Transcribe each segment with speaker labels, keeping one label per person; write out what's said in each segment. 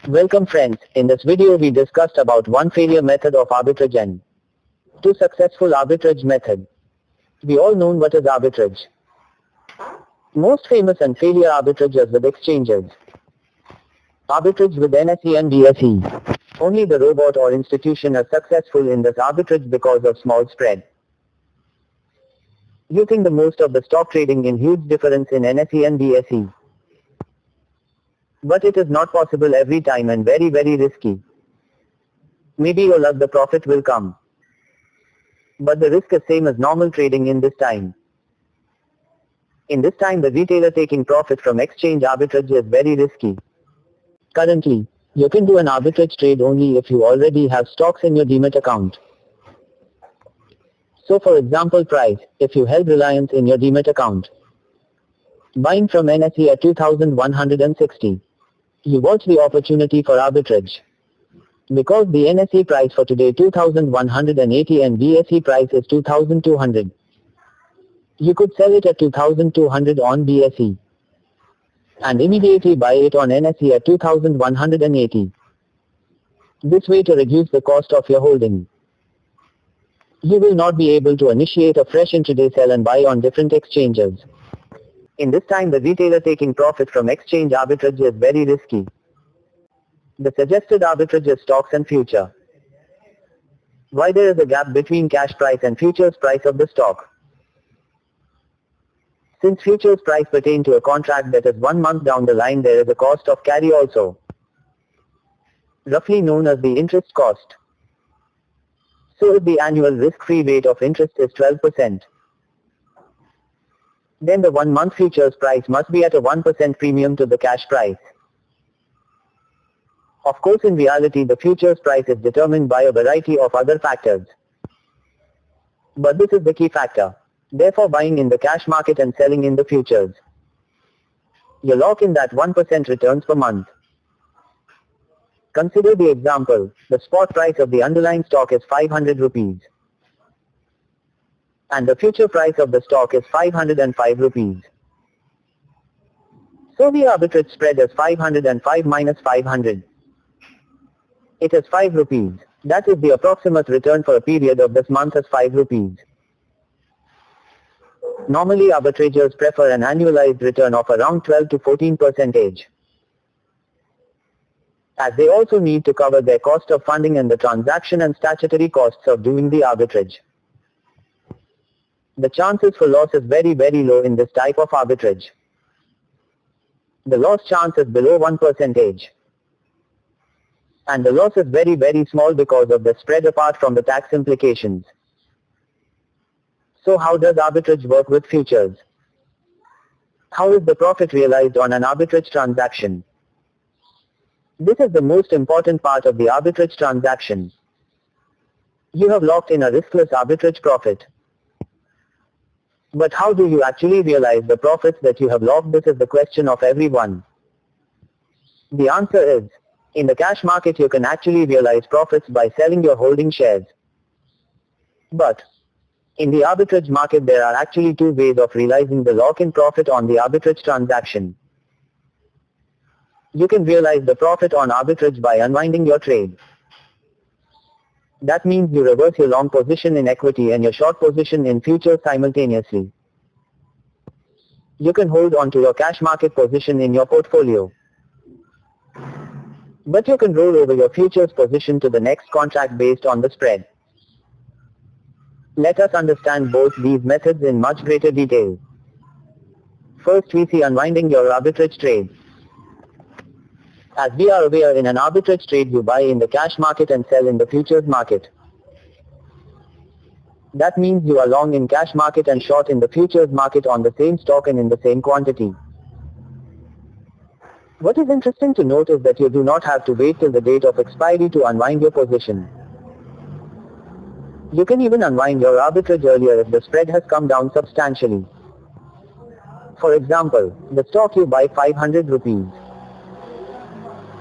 Speaker 1: Welcome friends, in this video we discussed about one failure method of arbitrage and two successful arbitrage method. We all know what is arbitrage. Most famous and failure arbitrages with exchanges. Arbitrage with NSE and BSE. Only the robot or institution are successful in this arbitrage because of small spread. Using the most of the stock trading in huge difference in NSE and BSE. But it is not possible every time and very risky. Maybe your luck the profit will come. But the risk is same as normal trading in this time. In this time the retailer taking profit from exchange arbitrage is very risky. Currently, you can do an arbitrage trade only if you already have stocks in your demat account. So for example price, if you held Reliance in your demat account. Buying from NSE at 2160. You watch the opportunity for arbitrage. Because the NSE price for today 2180 and BSE price is 2200. You could sell it at 2200 on BSE. And immediately buy it on NSE at 2180. This way to reduce the cost of your holding. You will not be able to initiate a fresh intraday sell and buy on different exchanges. In this time the retailer taking profit from exchange arbitrage is very risky. The suggested arbitrage is stocks and future. Why there is a gap between cash price and futures price of the stock? Since futures price pertain to a contract that is 1 month down the line, there is a cost of carry also. Roughly known as the interest cost. So if the annual risk-free rate of interest is 12%, then the 1 month futures price must be at a 1% premium to the cash price. Of course in reality the futures price is determined by a variety of other factors. But this is the key factor. Therefore buying in the cash market and selling in the futures. You lock in that 1% returns per month. Consider the example, the spot price of the underlying stock is 500 rupees. And the future price of the stock is 505 rupees. So the arbitrage spread is 505 minus 500. It is 5 rupees. That is the approximate return for a period of this month as 5 rupees. Normally arbitrageurs prefer an annualized return of around 12 to 14%. As they also need to cover their cost of funding and the transaction and statutory costs of doing the arbitrage. The chances for loss is very low in this type of arbitrage. The loss chance is below 1%. And the loss is very small because of the spread apart from the tax implications. So how does arbitrage work with futures? How is the profit realized on an arbitrage transaction? This is the most important part of the arbitrage transaction. You have locked in a riskless arbitrage profit. But how do you actually realize the profits that you have locked? This is the question of everyone. The answer is, in the cash market you can actually realize profits by selling your holding shares. But in the arbitrage market there are actually two ways of realizing the lock-in profit on the arbitrage transaction. You can realize the profit on arbitrage by unwinding your trade. That means you reverse your long position in equity and your short position in futures simultaneously. You can hold on to your cash market position in your portfolio. But you can roll over your futures position to the next contract based on the spread. Let us understand both these methods in much greater detail. First we see unwinding your arbitrage trade. As we are aware, in an arbitrage trade you buy in the cash market and sell in the futures market. That means you are long in cash market and short in the futures market on the same stock and in the same quantity. What is interesting to note is that you do not have to wait till the date of expiry to unwind your position. You can even unwind your arbitrage earlier if the spread has come down substantially. For example, the stock you buy 500 rupees.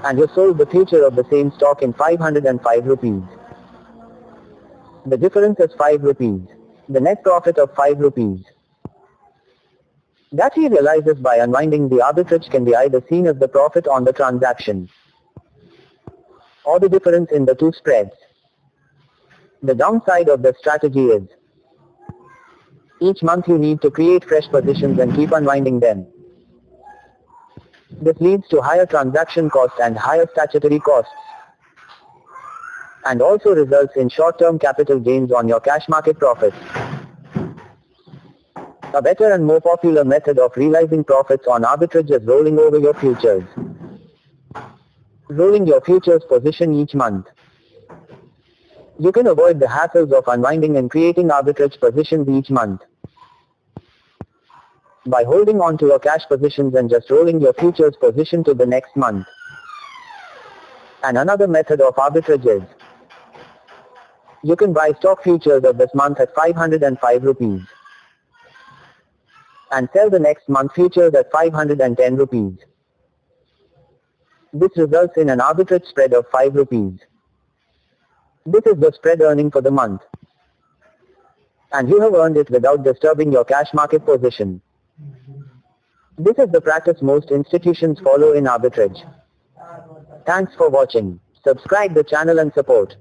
Speaker 1: And you sold the future of the same stock in 505 rupees. The difference is 5 rupees. The net profit of 5 rupees. That he realizes by unwinding the arbitrage can be either seen as the profit on the transaction or the difference in the two spreads. The downside of the strategy is, each month you need to create fresh positions and keep unwinding them. This leads to higher transaction costs and higher statutory costs, and also results in short-term capital gains on your cash market profits. A better and more popular method of realizing profits on arbitrage is rolling over your futures. Rolling your futures position each month. You can avoid the hassles of unwinding and creating arbitrage positions each month by holding on to your cash positions and just rolling your futures position to the next month. And another method of arbitrage is, you can buy stock futures of this month at 505 rupees and sell the next month futures at 510 rupees. This results in an arbitrage spread of 5 rupees. This is the spread earning for the month, and you have earned it without disturbing your cash market position. This is the practice most institutions follow in arbitrage. Thanks for watching. Subscribe the channel and support.